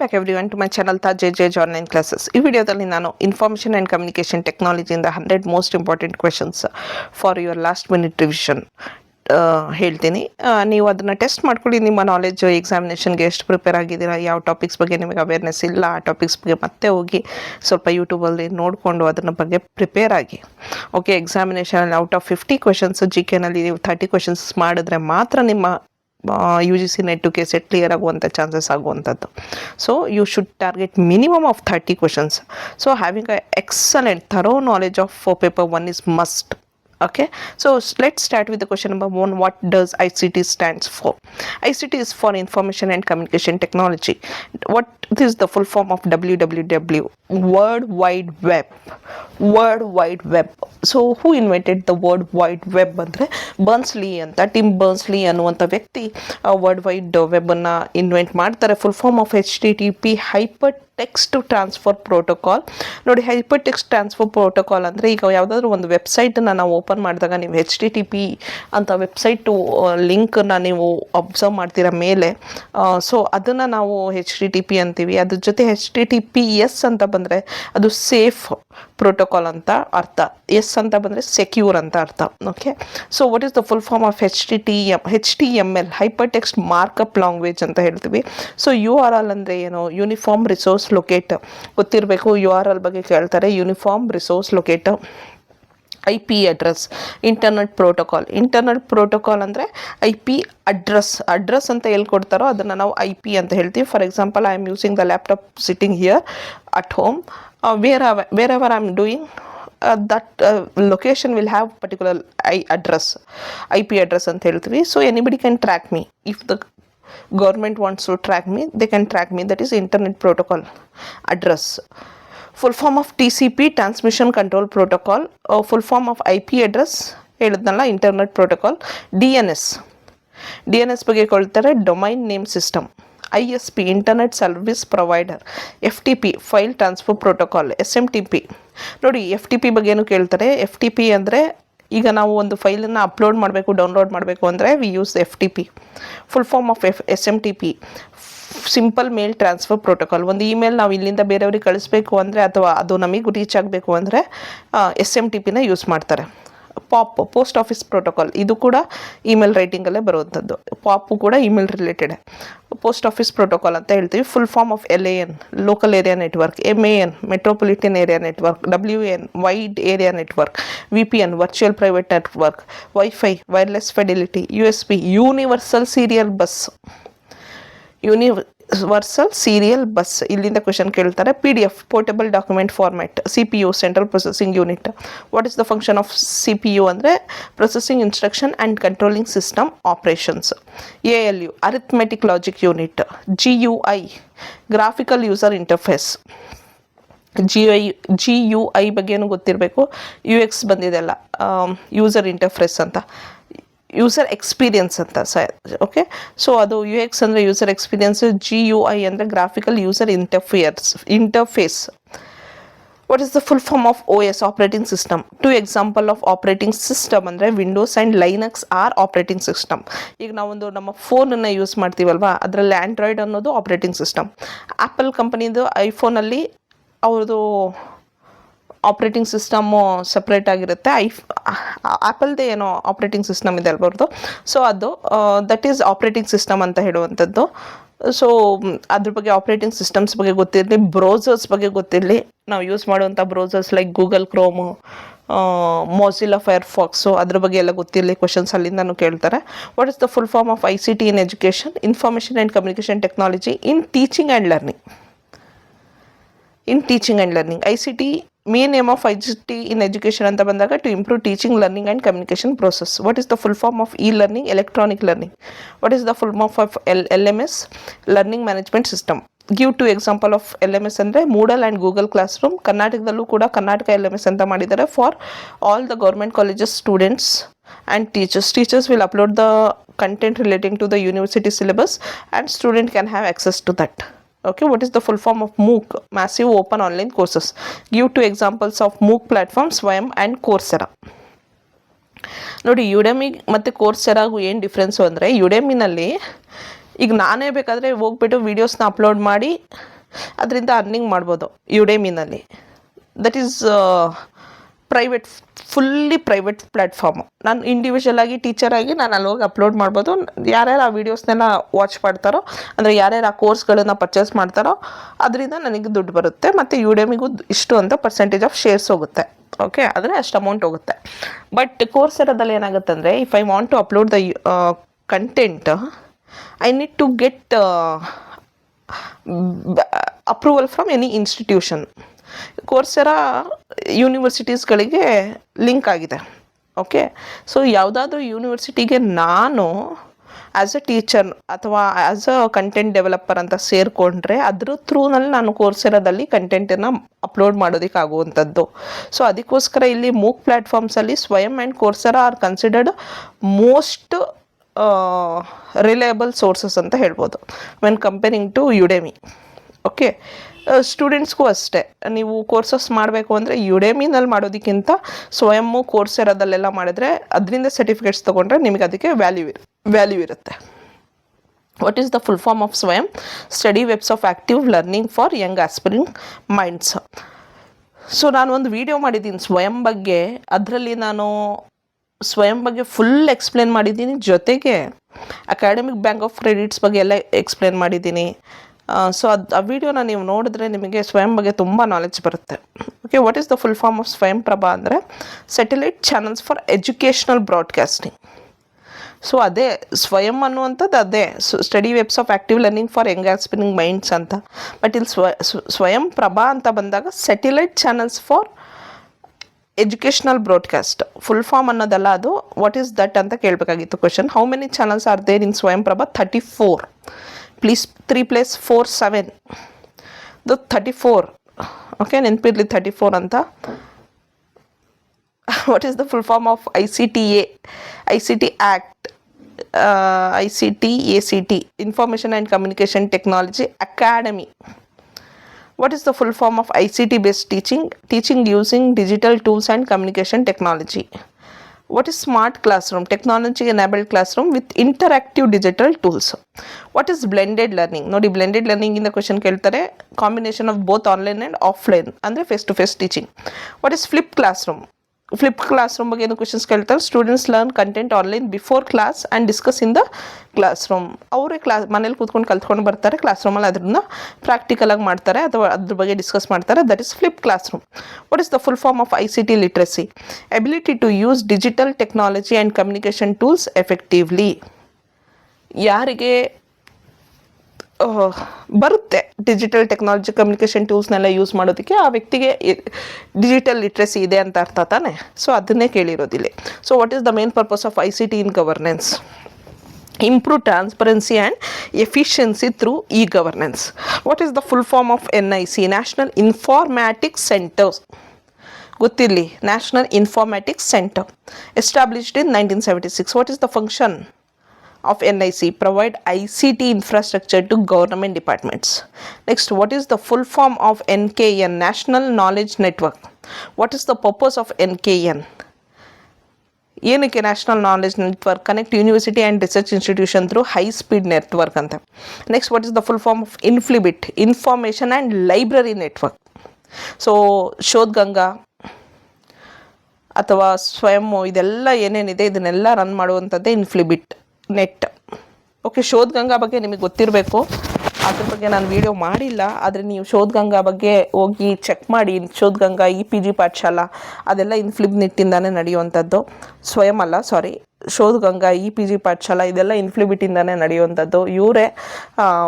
Back everyone to my channel J online classes. ಈ ವಿಡಿಯೋದಲ್ಲಿ ನಾನು ಇನ್ಫಾರ್ಮೇಷನ್ ಆ್ಯಂಡ್ ಕಮ್ಯುನಿಕೇಷನ್ ಟೆಕ್ನಾಲಜಿಯಿಂದ 100 most important questions for your last minute revision ಹೇಳ್ತೀನಿ. ನೀವು ಅದನ್ನು ಟೆಸ್ಟ್ ಮಾಡ್ಕೊಳ್ಳಿ. ನಿಮ್ಮ ನಾಲೆಜ್ ಎಕ್ಸಾಮಿನೇಷನ್ಗೆ ಎಷ್ಟು ಪ್ರಿಪೇರ್ ಆಗಿದ್ದೀರಾ, ಯಾವ ಟಾಪಿಕ್ಸ್ ಬಗ್ಗೆ ನಿಮಗೆ ಅವೇರ್ನೆಸ್ ಇಲ್ಲ ಆ ಟಾಪಿಕ್ಸ್ ಬಗ್ಗೆ ಮತ್ತೆ ಹೋಗಿ ಸ್ವಲ್ಪ ಯೂಟ್ಯೂಬಲ್ಲಿ ನೋಡಿಕೊಂಡು ಅದನ್ನ ಬಗ್ಗೆ ಪ್ರಿಪೇರ್ ಆಗಿ. ಓಕೆ, ಎಕ್ಸಾಮಿನೇಷನಲ್ಲಿ ಔಟ್ ಆಫ್ 50 ಕ್ವೆಶನ್ಸ್ ಜಿ ಕೆನಲ್ಲಿ ನೀವು 30 ಕ್ವೆಶನ್ಸ್ ಮಾಡಿದ್ರೆ ಮಾತ್ರ ನಿಮ್ಮ UGC net to K set clear ಆಗುವಂಥ ಚಾನ್ಸಸ್ ಆಗುವಂಥದ್ದು. So you should target minimum of 30 questions. So having a excellent thorough knowledge of paper 1 is must. Okay, so let's start with the question number 1. What does ICT stands for? ICT is for Information and Communication Technology. What is the full form of WWW? World Wide Web. World Wide Web. So who invented the World Wide Web? ಅಂದರೆ ಬರ್ನ್ಸ್ಲಿ ಅಂತ, Tim Berners Lee ಅನ್ನುವಂಥ ವ್ಯಕ್ತಿ world wide ವೆಬ್ಬನ್ನು invent ಮಾಡ್ತಾರೆ. Full form of HTTP, hyper text transfer protocol. ನೋಡಿ, hyper text transfer protocol ಅಂದರೆ ಈಗ ಯಾವುದಾದ್ರೂ ಒಂದು ವೆಬ್ಸೈಟನ್ನು ನಾವು ಓಪನ್ ಮಾಡಿದಾಗ ನೀವು HTTP ಅಂತ ವೆಬ್ಸೈಟು ಲಿಂಕನ್ನು ನೀವು ಅಬ್ಸರ್ವ್ ಮಾಡ್ತೀರ ಮೇಲೆ. ಸೊ ಅದನ್ನು ನಾವು HTTP ಅಂತೀವಿ. ಅದ್ರ ಜೊತೆ HTTPS ಅಂತ ಬಂದರೆ ಅದು ಸೇಫ್ ಪ್ರೋಟೋಕಾಲ್ ಅಂತ ಅರ್ಥ, ಎಸ್ ಅಂತ ಬಂದರೆ ಸೆಕ್ಯೂರ್ ಅಂತ ಅರ್ಥ. Okay, so what is the full form of HTML, hyper text markup language ಅಂತ ಹೇಳ್ತೀವಿ. ಸೊ URL ಅಂದರೆ ಏನು? ಯೂನಿಫಾರ್ಮ್ ರಿಸೋರ್ಸ್ ಲೊಕೇಟ್ ಗೊತ್ತಿರಬೇಕು. URL ಬಗ್ಗೆ ಕೇಳ್ತಾರೆ. Uniform resource locate. IP address, internet protocol ಅಂದರೆ IP ಅಡ್ರೆಸ್ ಅಂತ ಎಲ್ಲಿ ಕೊಡ್ತಾರೋ ಅದನ್ನು ನಾವು IP ಅಂತ ಹೇಳ್ತೀವಿ. For example, I am using the laptop sitting here at home. wherever I am doing that location will have particular IP address ಅಂತ ಹೇಳ್ತೀವಿ. So anybody can track me. If the government wants to track me, they can track me. That is internet protocol address. Full form of TCP, transmission control protocol. Full form of IP address ಹೇಳಿದ್ನಲ್ಲ, internet protocol. DNS ಬಗ್ಗೆ ಕೊಳ್ತಾರೆ, domain name system. ISP, internet service provider. FTP, file transfer protocol. SMTP ನೋಡಿ, FTP ಬಗ್ಗೆನೂ ಕೇಳ್ತಾರೆ. FTP ಅಂದರೆ ಈಗ ನಾವು ಒಂದು ಫೈಲನ್ನು ಅಪ್ಲೋಡ್ ಮಾಡಬೇಕು, ಡೌನ್ಲೋಡ್ ಮಾಡಬೇಕು ಅಂದರೆ we use FTP. Full form of SMTP, simple mail transfer protocol. ಒಂದು ಇಮೇಲ್ ನಾವು ಇಲ್ಲಿಂದ ಬೇರೆಯವ್ರಿಗೆ ಕಳಿಸ್ಬೇಕು ಅಂದರೆ ಅಥವಾ ಅದು ನಮಗೆ ರೀಚ್ ಆಗಬೇಕು ಅಂದರೆ SMTPನ ಯೂಸ್ ಮಾಡ್ತಾರೆ. POP, ಪೋಸ್ಟ್ ಆಫೀಸ್ ಪ್ರೋಟೋಕಾಲ್, ಇದು ಕೂಡ ಇಮೇಲ್ ರೈಟಿಂಗಲ್ಲೇ ಬರುವಂಥದ್ದು. ಪಾಪು ಕೂಡ email related. Post office protocol ಅಂತ ಹೇಳ್ತೀವಿ. Full form of LAN, local area network. MAN, metropolitan area network. WAN, wide area network. VPN, virtual private network. Wifi, wireless fidelity. USB, universal serial bus. ಇಲ್ಲಿಂದ question ಕೇಳ್ತಾರೆ. PDF, portable document format. CPU, central processing unit. What is the function of CPU ಅಂದರೆ processing instruction and controlling system operations. ALU, arithmetic logic unit. GUI, graphical user interface. GUI ಬಗ್ಗೆನೂ ಗೊತ್ತಿರಬೇಕು. UX ಬಂದಿದೆಲ್ಲ, user interface ಅಂತ. User experience ಅಂತ okay. So ಅದು UX ಅಂದರೆ user experience. GUI ಅಂದರೆ graphical user interface. What is the full form of OS, operating system. 2 example of operating system ಅಂದರೆ Windows and Linux are operating system. ಈಗ ನಾವೊಂದು ನಮ್ಮ ಫೋನನ್ನು ಯೂಸ್ ಮಾಡ್ತೀವಲ್ವಾ, ಅದರಲ್ಲಿ ಆ್ಯಂಡ್ರಾಯ್ಡ್ ಅನ್ನೋದು ಆಪರೇಟಿಂಗ್ ಸಿಸ್ಟಮ್. ಆ್ಯಪಲ್ ಕಂಪನಿದು ಐಫೋನಲ್ಲಿ ಅವ್ರದ್ದು ಆಪ್ರೇಟಿಂಗ್ ಸಿಸ್ಟಮ್ಮು ಸಪ್ರೇಟ್ ಆಗಿರುತ್ತೆ. ಆ್ಯಪಲ್ದೇ ಏನೋ ಆಪ್ರೇಟಿಂಗ್ ಸಿಸ್ಟಮ್ ಇದೆ ಅಲ್ಬಾರ್ದು. ಸೊ ಅದು ದಟ್ ಈಸ್ ಆಪ್ರೇಟಿಂಗ್ ಸಿಸ್ಟಮ್ ಅಂತ ಹೇಳುವಂಥದ್ದು. ಸೊ ಅದ್ರ ಬಗ್ಗೆ ಆಪ್ರೇಟಿಂಗ್ ಸಿಸ್ಟಮ್ಸ್ ಬಗ್ಗೆ ಗೊತ್ತಿರಲಿ. ಬ್ರೌಸರ್ಸ್ ಬಗ್ಗೆ ಗೊತ್ತಿರಲಿ. ನಾವು ಯೂಸ್ ಮಾಡುವಂಥ browsers like Google Chrome, Mozilla Firefox, ಅದ್ರ ಬಗ್ಗೆ ಎಲ್ಲ ಗೊತ್ತಿರಲಿ. ಕ್ವೆಶನ್ಸ್ ಅಲ್ಲಿಂದನೂ ಕೇಳ್ತಾರೆ. What is the full form of ICT in education, information and communication technology in teaching and learning. ICT, main name of ICT in education ಅಂತ ಬಂದಾಗ to improve teaching, learning and communication process. What is the full form of learning, electronic learning. What is the full form of LMS, learning management system. Give 2 example of LMS ಅಂದರೆ Moodle and Google classroom. ಕರ್ನಾಟಕದಲ್ಲೂ ಕೂಡ Karnataka LMS ಅಂತ ಮಾಡಿದ್ದಾರೆ. For all the government colleges students and teachers will upload the content relating to the university syllabus and student can have access to that. Okay, what is the full form of MOOC, massive open online courses. Give 2 examples of MOOC platforms, Swayam and Coursera. ನೋಡಿ, ಯುಡೆಮಿ ಮತ್ತು ಕೋರ್ಸೆರಾಗೂ ಏನು difference ಅಂದರೆ, ಯುಡೆಮಿನಲ್ಲಿ ಈಗ ನಾನೇ ಬೇಕಾದರೆ ಹೋಗ್ಬಿಟ್ಟು ವೀಡಿಯೋಸ್ನ upload ಮಾಡಿ ಅದರಿಂದ ಅರ್ನಿಂಗ್ ಮಾಡ್ಬೋದು ಯುಡೇಮಿನಲ್ಲಿ. That is private, fully private platform. ನಾನು ಇಂಡಿವಿಜುವಲ್ ಆಗಿ ಟೀಚರ್ ಆಗಿ ನಾನು ಅಲ್ಲಿ ಹೋಗಿ ಅಪ್ಲೋಡ್ ಮಾಡ್ಬೋದು. ಯಾರ್ಯಾರು ಆ ವೀಡಿಯೋಸ್ನೆಲ್ಲ ವಾಚ್ ಮಾಡ್ತಾರೋ, ಅಂದರೆ ಯಾರ್ಯಾರು ಆ ಕೋರ್ಸ್ಗಳನ್ನು ಪರ್ಚೇಸ್ ಮಾಡ್ತಾರೋ ಅದರಿಂದ ನನಗೆ ದುಡ್ಡು ಬರುತ್ತೆ. ಮತ್ತು ಯುಡೇಮಿಗೂ ಇಷ್ಟು ಅಂತ ಪರ್ಸೆಂಟೇಜ್ ಆಫ್ ಶೇರ್ಸ್ ಹೋಗುತ್ತೆ. ಓಕೆ, ಆದರೆ ಅಷ್ಟು ಅಮೌಂಟ್ ಹೋಗುತ್ತೆ. ಬಟ್ ಕೋರ್ಸೆರಾದಲ್ಲಿ ಏನಾಗುತ್ತೆ ಅಂದರೆ, if I want to upload the content, I need to get approval from any institution. Coursera ಯೂನಿವರ್ಸಿಟೀಸ್ಗಳಿಗೆ ಲಿಂಕ್ ಆಗಿದೆ. ಓಕೆ, ಸೊ ಯಾವುದಾದ್ರೂ ಯೂನಿವರ್ಸಿಟಿಗೆ ನಾನು ಆ್ಯಸ್ ಅ ಟೀಚರ್ ಅಥವಾ ಆ್ಯಸ್ ಅ ಕಂಟೆಂಟ್ ಡೆವಲಪರ್ ಅಂತ ಸೇರಿಕೊಂಡ್ರೆ ಅದ್ರ ಥ್ರೂನಲ್ಲಿ ನಾನು ಕೋರ್ಸೆರಾದಲ್ಲಿ ಕಂಟೆಂಟನ್ನು ಅಪ್ಲೋಡ್ ಮಾಡೋದಕ್ಕಾಗುವಂಥದ್ದು. ಸೊ ಅದಕ್ಕೋಸ್ಕರ ಇಲ್ಲಿ ಮೂಕ್ ಪ್ಲ್ಯಾಟ್ಫಾರ್ಮ್ಸಲ್ಲಿ Swayam and Coursera are considered most reliable sources ಅಂತ ಹೇಳ್ಬೋದು when comparing to Udemy. Okay, ಸ್ಟೂಡೆಂಟ್ಸ್ಗೂ ಅಷ್ಟೇ, ನೀವು ಕೋರ್ಸಸ್ ಮಾಡಬೇಕು ಅಂದರೆ ಯುಡೇಮಿನಲ್ಲಿ ಮಾಡೋದಕ್ಕಿಂತ ಸ್ವಯಮ್ಮು ಕೋರ್ಸೆರಾದಲ್ಲೆಲ್ಲ ಮಾಡಿದ್ರೆ ಅದರಿಂದ ಸರ್ಟಿಫಿಕೇಟ್ಸ್ ತೊಗೊಂಡ್ರೆ ನಿಮಗೆ ಅದಕ್ಕೆ ವ್ಯಾಲ್ಯೂ ಇರುತ್ತೆ. What is the full form of Swayam? Study webs of active learning for young aspiring minds. So ನಾನು ಒಂದು ವಿಡಿಯೋ ಮಾಡಿದ್ದೀನಿ ಸ್ವಯಂ ಬಗ್ಗೆ. ಅದರಲ್ಲಿ ನಾನು ಸ್ವಯಂ ಬಗ್ಗೆ ಫುಲ್ ಎಕ್ಸ್ಪ್ಲೇನ್ ಮಾಡಿದ್ದೀನಿ, ಜೊತೆಗೆ ಅಕಾಡೆಮಿಕ್ ಬ್ಯಾಂಕ್ ಆಫ್ ಕ್ರೆಡಿಟ್ಸ್ ಬಗ್ಗೆ ಎಲ್ಲ ಎಕ್ಸ್ಪ್ಲೇನ್ ಮಾಡಿದ್ದೀನಿ. ಸೊ ಆ ವಿಡಿಯೋನ ನೀವು ನೋಡಿದ್ರೆ ನಿಮಗೆ ಸ್ವಯಂ ಬಗ್ಗೆ ತುಂಬ ನಾಲೆಡ್ಜ್ ಬರುತ್ತೆ. Okay, what is the full form of Swayam Prabha ಅಂದರೆ satellite channels for educational broadcasting. So ಅದೇ ಸ್ವಯಂ ಅನ್ನುವಂಥದ್ದು, ಅದೇ study webs of active learning for young aspiring minds ಅಂತ. ಬಟ್ ಇಲ್ಲಿ ಸ್ವಯಂ ಪ್ರಭಾ ಅಂತ ಬಂದಾಗ satellite channels for educational broadcast, full form ಅನ್ನೋದಲ್ಲ ಅದು. ವಾಟ್ ಈಸ್ ದಟ್ ಅಂತ ಕೇಳಬೇಕಾಗಿತ್ತು question. How many channels are there in Swayam Prabha? 34. Please 3 + 4 7. ಇದು 34. ಓಕೆ, ನೆನಪಿರಲಿ 34 ಅಂತ. What is the full form of ICTA? ICT act, ICT ACT, information and communication technology academy. What is the full form of ICT based teaching? Teaching using digital tools and communication technology. What is smart classroom? Technology enabled classroom with interactive digital tools. What is blended learning? Nodi, blended learning in the question keltare, combination of both online and offline andre face to face teaching. What is flipped classroom? Flip class room ಬಗ್ಗೆ ಏನು questions ಕೇಳ್ತಾರೆ. Students learn content online before class and discuss in the class room. ಅವರೇ ಮನೇಲಿ ಕೂತ್ಕೊಂಡು ಕಲ್ತ್ಕೊಂಡು ಬರ್ತಾರೆ, class ರೂಮಲ್ಲಿ ಅದನ್ನ ಪ್ರಾಕ್ಟಿಕಲಾಗಿ ಮಾಡ್ತಾರೆ ಅಥವಾ ಅದ್ರ ಬಗ್ಗೆ ಡಿಸ್ಕಸ್ ಮಾಡ್ತಾರೆ. That is flip classroom. What is the full form of ICT literacy? Ability to use digital technology and communication tools effectively. ಯಾರಿಗೆ ಬರುತ್ತೆ ಡಿಜಿಟಲ್ ಟೆಕ್ನಾಲಜಿ ಕಮ್ಯುನಿಕೇಷನ್ ಟೂಲ್ಸ್ನೆಲ್ಲ ಯೂಸ್ ಮಾಡೋದಕ್ಕೆ, ಆ ವ್ಯಕ್ತಿಗೆ ಡಿಜಿಟಲ್ ಲಿಟ್ರಸಿ ಇದೆ ಅಂತ ಅರ್ಥ ತಾನೆ. ಸೊ ಅದನ್ನೇ ಕೇಳಿರೋದಿಲ್ಲ. So what is the main purpose of ICT in governance? Improve transparency and efficiency through governance. What is the full form of NIC? National informatics centre. ಗೊತ್ತಿರಲಿ, national informatics centre established in 1976. What is the function of NIC? Provide ICT infrastructure to government departments. Next, what is the full form of NKN? National Knowledge Network. What is the purpose of NKN? ಏನಕ್ಕೆ national knowledge network? Connect university and research institution through high speed network ಅಂತ. Next, what is the full form of INFLIBNET? Information and library network. So Shodhganga ಅಥವಾ ಸ್ವಯಂ ಇದೆಲ್ಲ ಏನೇನಿದೆ ಇದನ್ನೆಲ್ಲ run ಮಾಡುವಂಥದ್ದೇ INFLIBNET. Okay, Shodhganga ಬಗ್ಗೆ ನಿಮಗೆ ಗೊತ್ತಿರಬೇಕು. ಅದ್ರ ಬಗ್ಗೆ ನಾನು ವಿಡಿಯೋ ಮಾಡಿಲ್ಲ, ಆದರೆ ನೀವು ಶೋಧಗಂಗಾ ಬಗ್ಗೆ ಹೋಗಿ ಚೆಕ್ ಮಾಡಿ. ಶೋಧಗಂಗಾ EPG ಪಾಠಶಾಲಾ ಅದೆಲ್ಲ ಇನ್ಫ್ಲಿಬಿಟ್ನಿಂದಾನೇ ನಡೆಯುವಂಥದ್ದು, ಸ್ವಯಂ ಅಲ್ಲ, ಸಾರಿ. ಶೋಧಗಂಗಾ EPG ಪಾಠಶಾಲಾ ಇದೆಲ್ಲ ಇನ್ಫ್ಲಿಬಿಟಿಂದಾನೇ ನಡೆಯುವಂಥದ್ದು. ಇವರೇ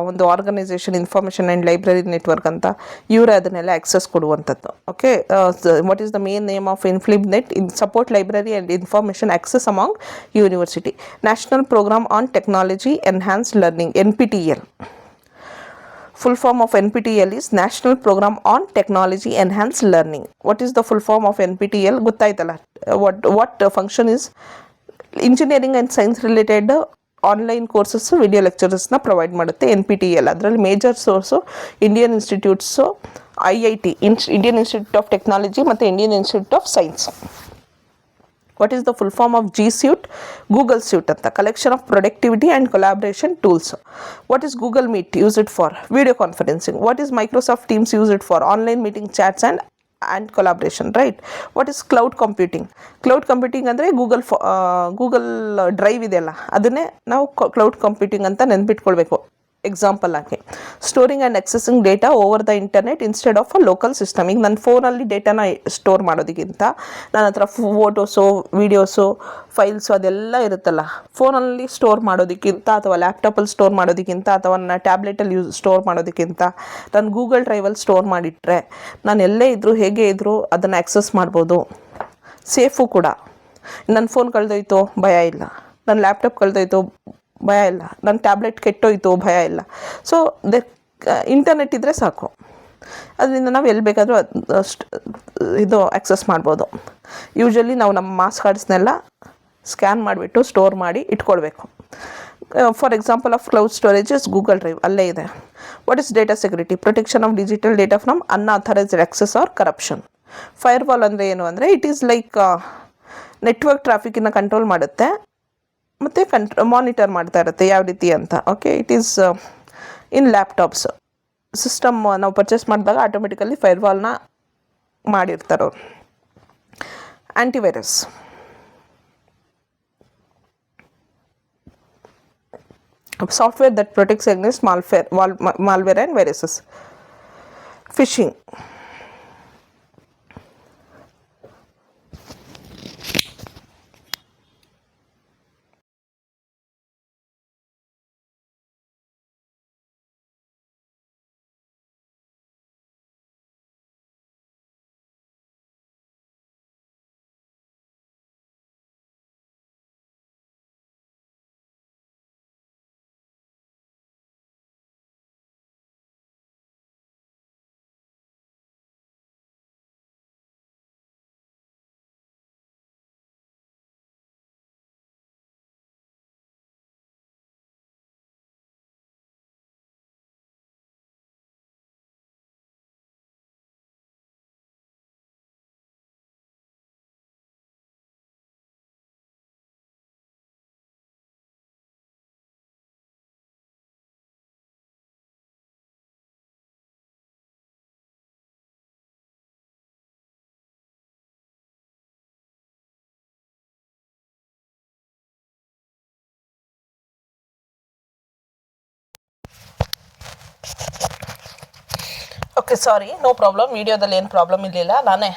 ಒಂದು organisation, information and library network ಅಂತ, ಇವರೇ ಅದನ್ನೆಲ್ಲ ಆಕ್ಸೆಸ್ ಕೊಡುವಂಥದ್ದು. Okay, what is the main name of INFLIBNET? In support library and information access among university. National programme on technology enhanced learning, NPTEL. Full form of NPTEL is National Program on Technology Enhanced Learning. What is the full form of NPTEL? ಗೊತ್ತಾಯ್ತಲ್ಲ. What function is? Engineering and science related online courses, video ಲೆಕ್ಚರಸ್ನ provide ಮಾಡುತ್ತೆ NPTEL. ಅದರಲ್ಲಿ major source Indian institutes, IIT, Indian institute of technology ಮತ್ತು Indian institute of science. What is the full form of G suite? Google suite ಅಂತ, collection of productivity and collaboration tools. What is Google Meet? Use it for video conferencing. What is Microsoft Teams? Use it for online meeting, chats and collaboration, right? What is cloud computing? Cloud computing ಅಂದರೆ Google Drive ಇದೆಯಲ್ಲ ಅದನ್ನೇ ನಾವು cloud computing ಅಂತ ನೆನ್ಪಿಟ್ಕೊಳ್ಬೇಕು. Example ಆಗಿ storing and accessing data over the internet instead of a local system. ಈಗ ನನ್ನ ಫೋನಲ್ಲಿ ಡೇಟಾನ ಸ್ಟೋರ್ ಮಾಡೋದಕ್ಕಿಂತ ನನ್ನ ಹತ್ರ ಫೋಟೋಸು, ವೀಡಿಯೋಸು, ಫೈಲ್ಸು ಅದೆಲ್ಲ ಇರುತ್ತಲ್ಲ, ಫೋನಲ್ಲಿ ಸ್ಟೋರ್ ಮಾಡೋದಕ್ಕಿಂತ ಅಥವಾ ಲ್ಯಾಪ್ಟಾಪಲ್ಲಿ ಸ್ಟೋರ್ ಮಾಡೋದಕ್ಕಿಂತ ಅಥವಾ ನನ್ನ ಟ್ಯಾಬ್ಲೆಟಲ್ಲಿ ಸ್ಟೋರ್ ಮಾಡೋದಕ್ಕಿಂತ ನಾನು ಗೂಗಲ್ ಡ್ರೈವಲ್ಲಿ ಸ್ಟೋರ್ ಮಾಡಿಟ್ರೆ ನಾನು ಎಲ್ಲೇ ಇದ್ದರೂ ಹೇಗೆ ಇದ್ದರೂ ಅದನ್ನು ಆಕ್ಸೆಸ್ ಮಾಡ್ಬೋದು. ಸೇಫು ಕೂಡ. ನನ್ನ ಫೋನ್ ಕಳೆದೋಯ್ತು ಭಯ ಇಲ್ಲ, ನನ್ನ ಲ್ಯಾಪ್ಟಾಪ್ ಕಳೆದೋಯ್ತು ಭಯ ಇಲ್ಲ, ನನ್ನ ಟ್ಯಾಬ್ಲೆಟ್ ಕೆಟ್ಟೋಯ್ತು ಭಯ ಇಲ್ಲ. ಸೊ ಇಂಟರ್ನೆಟ್ ಇದ್ದರೆ ಸಾಕು, ಅದರಿಂದ ನಾವು ಎಲ್ಲಿ ಬೇಕಾದರೂ ಇದು ಆಕ್ಸೆಸ್ ಮಾಡ್ಬೋದು. ಯೂಶ್ವಲಿ ನಾವು ನಮ್ಮ ಮಾಸ್ ಕಾರ್ಡ್ಸ್ನೆಲ್ಲ ಸ್ಕ್ಯಾನ್ ಮಾಡಿಬಿಟ್ಟು ಸ್ಟೋರ್ ಮಾಡಿ ಇಟ್ಕೊಳ್ಬೇಕು. For example of cloud storage is Google Drive, ಅಲ್ಲೇ ಇದೆ. What is data security? Protection of digital data from unauthorised access or corruption. Firewall ಅಂದರೆ ಏನು ಅಂದರೆ ಇಟ್ ಈಸ್ ಲೈಕ್ ನೆಟ್ವರ್ಕ್ ಟ್ರಾಫಿಕನ್ನು ಕಂಟ್ರೋಲ್ ಮಾಡುತ್ತೆ ಮತ್ತು ಮಾನಿಟರ್ ಮಾಡ್ತಾ ಇರುತ್ತೆ ಯಾವ ರೀತಿ ಅಂತ. Okay, it is in laptops system ನಾವು ಪರ್ಚೇಸ್ ಮಾಡಿದಾಗ ಆಟೋಮೆಟಿಕಲಿ ಫೈರ್ವಾಲ್ನ ಮಾಡಿರ್ತಾರೆ ಅವರು. Antivirus, software that protects against malware and viruses. Phishing, okay sorry, no problem. ವಿಡಿಯೋದಲ್ಲಿ ಏನು ಪ್ರಾಬ್ಲಮ್ ಇರಲಿಲ್ಲ, ನಾನೇ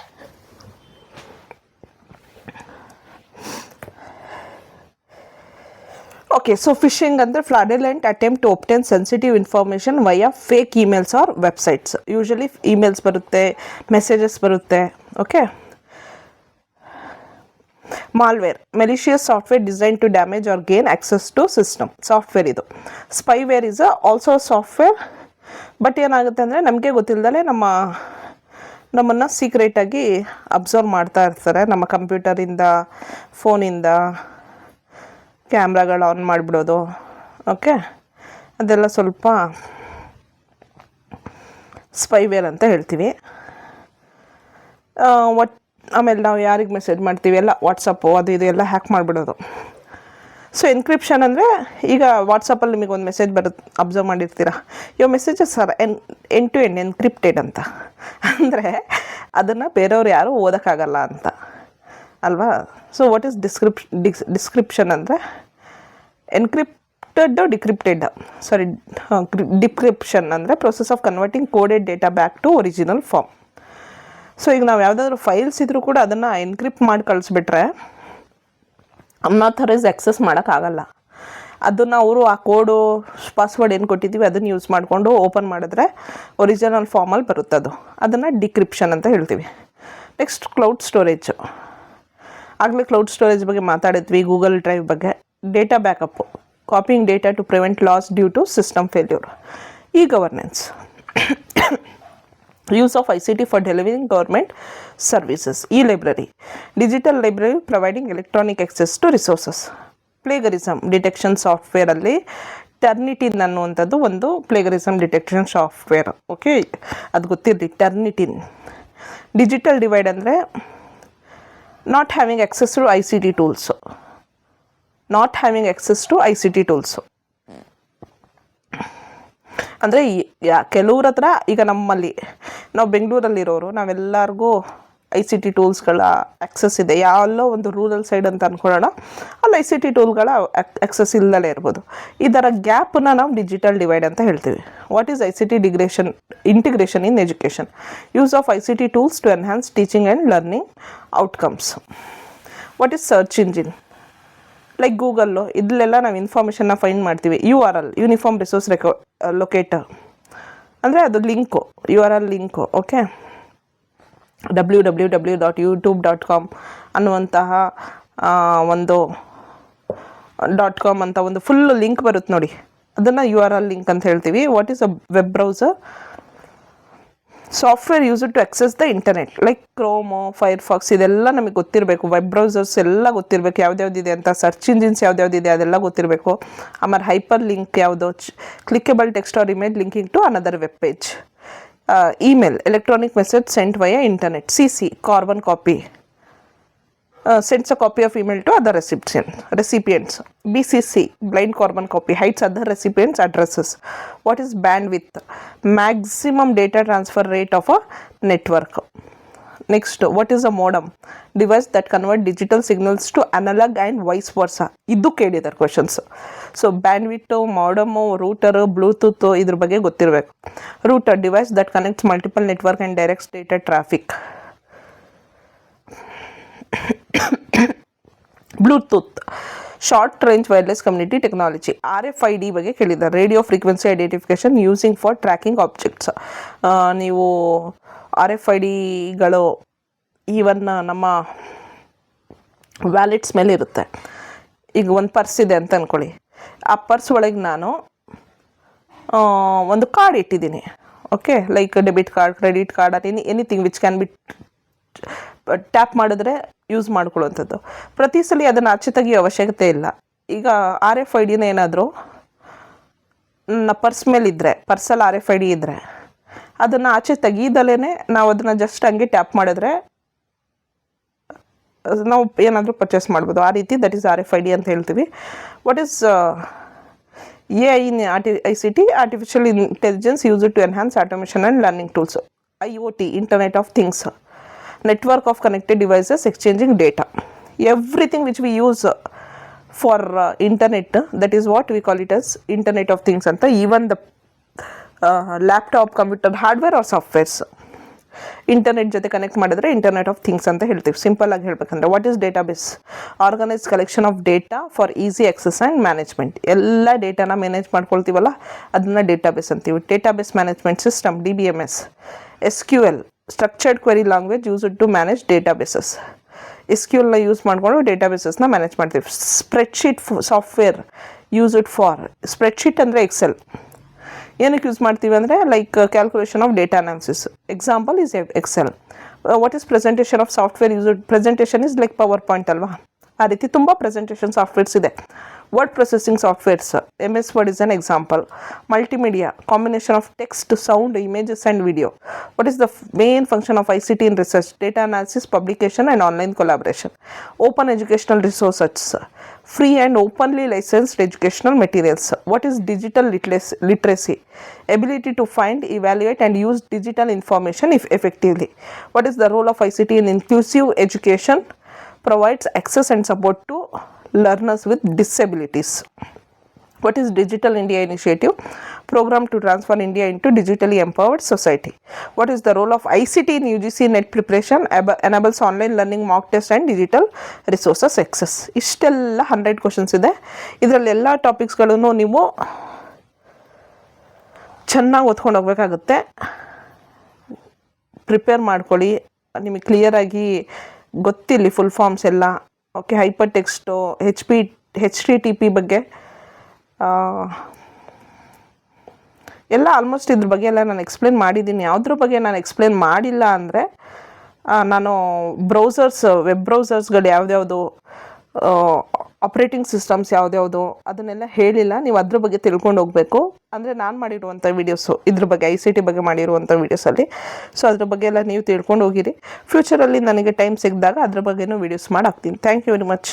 ಓಕೆ. ಸೊ ಫಿಶಿಂಗ್ ಅಂದರೆ fraudulent attempt to obtain sensitive information via fake emails or websites. Usually emails ಬರುತ್ತೆ, messages ಬರುತ್ತೆ. Okay. Malware, malicious software design to damage or gain access to system. Software ಇದು. Spyware is also software, but ಏನಾಗುತ್ತೆ ಅಂದರೆ ನಮಗೆ ಗೊತ್ತಿಲ್ಲದಲೇ ನಮ್ಮನ್ನು ಸೀಕ್ರೆಟಾಗಿ observe ಮಾಡ್ತಾ ಇರ್ತಾರೆ. ನಮ್ಮ ಕಂಪ್ಯೂಟರಿಂದ, ಫೋನಿಂದ ಕ್ಯಾಮ್ರಾಗಳು ಆನ್ ಮಾಡಿಬಿಡೋದು. ಓಕೆ, ಅದೆಲ್ಲ ಸ್ವಲ್ಪ ಸ್ಪೈವೇರ್ ಅಂತ ಹೇಳ್ತೀವಿ. ಆಮೇಲೆ ನಾವು ಯಾರಿಗೆ ಮೆಸೇಜ್ ಮಾಡ್ತೀವಿ ಎಲ್ಲ ವಾಟ್ಸಪ್ಪು ಅದು ಇದು ಎಲ್ಲ ಹ್ಯಾಕ್ ಮಾಡಿಬಿಡೋದು. ಸೊ ಎನ್ಕ್ರಿಪ್ಷನ್ ಅಂದರೆ ಈಗ ವಾಟ್ಸಪ್ಪಲ್ಲಿ ನಿಮಗೆ ಒಂದು ಮೆಸೇಜ್ ಬರುತ್ತೆ, ಅಬ್ಸರ್ವ್ ಮಾಡಿರ್ತೀರ, ಇವ್ messages are end to end encrypted ಅಂತ. ಅಂದರೆ ಅದನ್ನು ಬೇರೆಯವ್ರು ಯಾರೂ ಓದೋಕ್ಕಾಗಲ್ಲ ಅಂತ ಅಲ್ವಾ. ಸೊ ವಾಟ್ ಈಸ್ ಡಿಸ್ಕ್ರಿಪ್ಷನ್ ಅಂದರೆ ಎನ್ಕ್ರಿಪ್ಟೆಡ್ ಡಿಕ್ರಿಪ್ಟೆಡ್ ಡಿಕ್ರಿಪ್ಷನ್ ಅಂದರೆ process of converting coded data back to original form. So ಈಗ ನಾವು ಯಾವುದಾದ್ರೂ ಫೈಲ್ಸ್ ಇದ್ದರೂ ಕೂಡ ಅದನ್ನು ಎನ್ಕ್ರಿಪ್ಟ್ ಮಾಡಿ ಕಳಿಸ್ಬಿಟ್ರೆ ಅನ್ಆಥರೈಸ್ ಆಕ್ಸೆಸ್ ಮಾಡೋಕ್ಕಾಗಲ್ಲ. ಅದನ್ನು ಅವರು ಆ ಕೋಡು ಪಾಸ್ವರ್ಡ್ ಏನು ಕೊಟ್ಟಿದ್ದೀವಿ ಅದನ್ನು ಯೂಸ್ ಮಾಡಿಕೊಂಡು ಓಪನ್ ಮಾಡಿದ್ರೆ ಒರಿಜಿನಲ್ ಫಾರ್ಮಲ್ಲಿ ಬರುತ್ತೆ ಅದು. ಅದನ್ನು ಡಿಕ್ರಿಪ್ಷನ್ ಅಂತ ಹೇಳ್ತೀವಿ. Next cloud storage. ಆಗಲೇ ಕ್ಲೌಡ್ ಸ್ಟೋರೇಜ್ ಬಗ್ಗೆ ಮಾತಾಡಿದ್ವಿ, ಗೂಗಲ್ ಡ್ರೈವ್ ಬಗ್ಗೆ. Data backup, copying data to prevent loss due to system failure. E governance, use of ICT for delivering government services. E-library, digital library providing electronic access to resources. Plagiarism detection ಸಾಫ್ಟ್ವೇರಲ್ಲಿ Turnitin ಅನ್ನುವಂಥದ್ದು ಒಂದು plagiarism detection software. Okay, ಅದು ಗೊತ್ತಿರಲಿ. Turnitin. Digital divide ಅಂದರೆ not having access to ICT tools. Not having access to ICT tools ಅಂದರೆ ಕೆಲವ್ರ ಹತ್ರ ಈಗ ನಮ್ಮಲ್ಲಿ ನಾವು ಬೆಂಗಳೂರಲ್ಲಿರೋರು ನಾವೆಲ್ಲರಿಗೂ ICT ಟೂಲ್ಸ್ಗಳ ಆಕ್ಸೆಸ್ ಇದೆ. ಎಲ್ಲೋ ಒಂದು ರೂರಲ್ ಸೈಡ್ ಅಂತ ಅಂದ್ಕೊಳ್ಳೋಣ, ಅಲ್ಲಿ ICT ಟೂಲ್ಗಳ ಆಕ್ಸೆಸ್ ಇಲ್ಲದಲೇ ಇರ್ಬೋದು. ಇದರ ಗ್ಯಾಪನ್ನ ನಾವು ಡಿಜಿಟಲ್ ಡಿವೈಡ್ ಅಂತ ಹೇಳ್ತೀವಿ. What is ICT integration in education? Use of ICT tools to enhance teaching and learning outcomes. What is search engine? Like Google, ಇದರಲ್ಲೆಲ್ಲ ನಾವು ಇನ್ಫಾರ್ಮೇಷನ್ನ ಫೈಂಡ್ ಮಾಡ್ತೀವಿ. URL ಯೂನಿಫಾರ್ಮ್ ರಿಸೋರ್ಸ್ ಲೊಕೇಟರ್ ಅಂದರೆ ಅದು link, URL link. Okay, www.youtube.com ಅನ್ನುವಂತಹ ಒಂದು .com ಅಂತ ಒಂದು ಫುಲ್ ಲಿಂಕ್ ಬರುತ್ತೆ ನೋಡಿ, ಅದನ್ನು URL ಲಿಂಕ್ ಅಂತ ಹೇಳ್ತೀವಿ. What is a web browser? Software use to access the internet like Chrome, Firefox, ಇದೆಲ್ಲ ನಮಗೆ ಗೊತ್ತಿರಬೇಕು. ವೆಬ್ ಬ್ರೌಸರ್ಸ್ ಎಲ್ಲ ಗೊತ್ತಿರಬೇಕು, ಯಾವ್ದ್ಯಾವ್ದಿದೆ ಅಂತ. ಸರ್ಚ್ ಇಂಜಿನ್ಸ್ ಯಾವ್ದ್ಯಾವ್ದಿದೆ ಅದೆಲ್ಲ ಗೊತ್ತಿರಬೇಕು. ಆಮೇಲೆ ಹೈಪರ್ ಲಿಂಕ್ ಯಾವುದು, clickable text or image linking to another web page. Email, electronic message sent via internet. CC, carbon copy, sends a copy of email to other recipients. BCC, blind carbon copy, hides other recipients' addresses. What is bandwidth? Maximum data transfer rate of a network. Next, what is a modem? Device that convert digital signals to analog and vice versa. ಇದು ಕೇಳಿದ್ದಾರೆ questions. So ಬ್ಯಾಂಡ್ವಿಡ್ತು, ಮಾಡಮು, router, Bluetooth ಇದ್ರ ಬಗ್ಗೆ ಗೊತ್ತಿರಬೇಕು. Router, device that connects multiple network and directs data traffic. Bluetooth, short range wireless community technology. RFID ಬಗ್ಗೆ ಕೇಳಿದ್ದಾರೆ, radio frequency identification using for tracking objects. ನೀವು RFIDಗಳು even ನಮ್ಮ ವ್ಯಾಲೆಟ್ಸ್ ಮೇಲೆ ಇರುತ್ತೆ. ಈಗ ಒಂದು ಪರ್ಸ್ ಇದೆ ಅಂತ ಅಂದ್ಕೊಳ್ಳಿ, ಆ ಪರ್ಸ್ ಒಳಗೆ ನಾನು ಒಂದು ಕಾರ್ಡ್ ಇಟ್ಟಿದ್ದೀನಿ. Okay, like debit card, credit card, anything which can be tap ಮಾಡಿದ್ರೆ ಯೂಸ್ ಮಾಡ್ಕೊಳ್ಳುವಂಥದ್ದು. ಪ್ರತಿ ಸಲ ಅದನ್ನು ಆಚೆ ತೆಗಿಯೋ ಅವಶ್ಯಕತೆ ಇಲ್ಲ. ಈಗ RFIDನ ಏನಾದರೂ ನನ್ನ ಪರ್ಸ್ ಮೇಲಿದ್ದರೆ, ಪರ್ಸಲ್ಲಿ RFID ಇದ್ದರೆ ಅದನ್ನು ಆಚೆ ತೆಗೀದಲೇ ನಾವು ಅದನ್ನು ಜಸ್ಟ್ ಹಂಗೆ ಟ್ಯಾಪ್ ಮಾಡಿದ್ರೆ ನಾವು ಏನಾದರೂ ಪರ್ಚೇಸ್ ಮಾಡ್ಬೋದು. ಆ ರೀತಿ ದಟ್ ಈಸ್ RFID ಅಂತ ಹೇಳ್ತೀವಿ. What is AI in ICT? Artificial intelligence use to enhance automation and learning tools. IoT, internet of things, network of connected devices exchanging data. Everything which we use for internet, that is what we call it as internet of things anta. Even the laptop, computer, hardware or softwares internet ಜೊತೆ connect ಮಾಡಿದ್ರೆ internet of things ಅಂತ ಹೇಳ್ತೀವಿ. Simple ಆಗಿ ಹೇಳ್ಬೇಕಂದ್ರೆ what is database? Organise collection of data for easy access and management. ಎಲ್ಲ ಡೇಟಾನ manage ಮಾಡ್ಕೊಳ್ತೀವಲ್ಲ ಅದನ್ನ ಡೇಟಾಬೇಸ್ ಅಂತೀವಿ. Database management system, DBMS. SQL, structured query language used to manage databases. SQLನ ಯೂಸ್ ಮಾಡಿಕೊಂಡು ಡೇಟಾಬೇಸಸ್ನ ಮ್ಯಾನೇಜ್ ಮಾಡ್ತೀವಿ. Spreadsheet software used for, spreadsheet ಅಂದರೆ ಎಕ್ಸೆಲ್. ಏನಕ್ಕೆ ಯೂಸ್ ಮಾಡ್ತೀವಿ ಅಂದರೆ like calculation of data analysis. Example is Excel. What is presentation of software used? Presentation is like PowerPoint ಅಲ್ವಾ, ಆ ರೀತಿ ತುಂಬ ಪ್ರೆಸೆಂಟೇಷನ್ ಸಾಫ್ಟ್ವೇರ್ಸ್ ಇದೆ. Word processing softwares, MS Word is an example. Multimedia, combination of text, sound, images and video. What is the main function of ICT in research? Data analysis, publication and online collaboration. Open educational resources, free and openly licensed educational materials. What is digital literacy? Ability to find, evaluate and use digital information effectively. What is the role of ICT in inclusive education? Provides access and support to learners with disabilities. What is Digital India Initiative? Program to transform India into digitally empowered society. What is the role of ICT in UGC NET preparation? Enables online learning, mock test and digital resources access. ಇಷ್ಟೆಲ್ಲ 100 questions ಇದೆ. ಇದರಲ್ಲೆಲ್ಲ ಟಾಪಿಕ್ಸ್ಗಳನ್ನು ನೀವು ಚೆನ್ನಾಗಿ ಓದ್ಕೊಂಡು ಹೋಗ್ಬೇಕಾಗುತ್ತೆ. Prepare ಮಾಡ್ಕೊಳ್ಳಿ, ನಿಮಗೆ ಕ್ಲಿಯರಾಗಿ ಗೊತ್ತಿರಲಿ ಫುಲ್ ಫಾರ್ಮ್ಸ್ ಎಲ್ಲ. ಓಕೆ, ಹೈಪರ್ ಟೆಕ್ಸ್ಟು, HTTP ಬಗ್ಗೆ ಎಲ್ಲ ಆಲ್ಮೋಸ್ಟ್ ಇದ್ರ ಬಗ್ಗೆ ಎಲ್ಲ ನಾನು ಎಕ್ಸ್ಪ್ಲೇನ್ ಮಾಡಿದ್ದೀನಿ. ಯಾವುದ್ರ ಬಗ್ಗೆ ನಾನು ಎಕ್ಸ್ಪ್ಲೇನ್ ಮಾಡಿಲ್ಲ ಅಂದರೆ ನಾನು ವೆಬ್ ಬ್ರೌಸರ್ಸ್ಗಳು ಯಾವ್ದ್ಯಾವುದು ಆಪ್ರೇಟಿಂಗ್ ಸಿಸ್ಟಮ್ಸ್ ಯಾವ್ದ್ಯಾವುದು ಅದನ್ನೆಲ್ಲ ಹೇಳಿಲ್ಲ. ನೀವು ಅದ್ರ ಬಗ್ಗೆ ತಿಳ್ಕೊಂಡು ಹೋಗಬೇಕು. ಅಂದರೆ ನಾನು ಮಾಡಿರುವಂಥ ವೀಡಿಯೋಸು ಇದ್ರ ಬಗ್ಗೆ ICT ಬಗ್ಗೆ ಮಾಡಿರುವಂಥ ವೀಡಿಯೋಸಲ್ಲಿ. ಸೊ ಅದ್ರ ಬಗ್ಗೆ ಎಲ್ಲ ನೀವು ತಿಳ್ಕೊಂಡು ಹೋಗಿರಿ. ಫ್ಯೂಚರಲ್ಲಿ ನನಗೆ ಟೈಮ್ ಸಿಕ್ಕಿದಾಗ ಅದ್ರ ಬಗ್ಗೆನೂ ವೀಡಿಯೋಸ್ ಮಾಡಿ ಹಾಕ್ತೀನಿ. Thank you very much.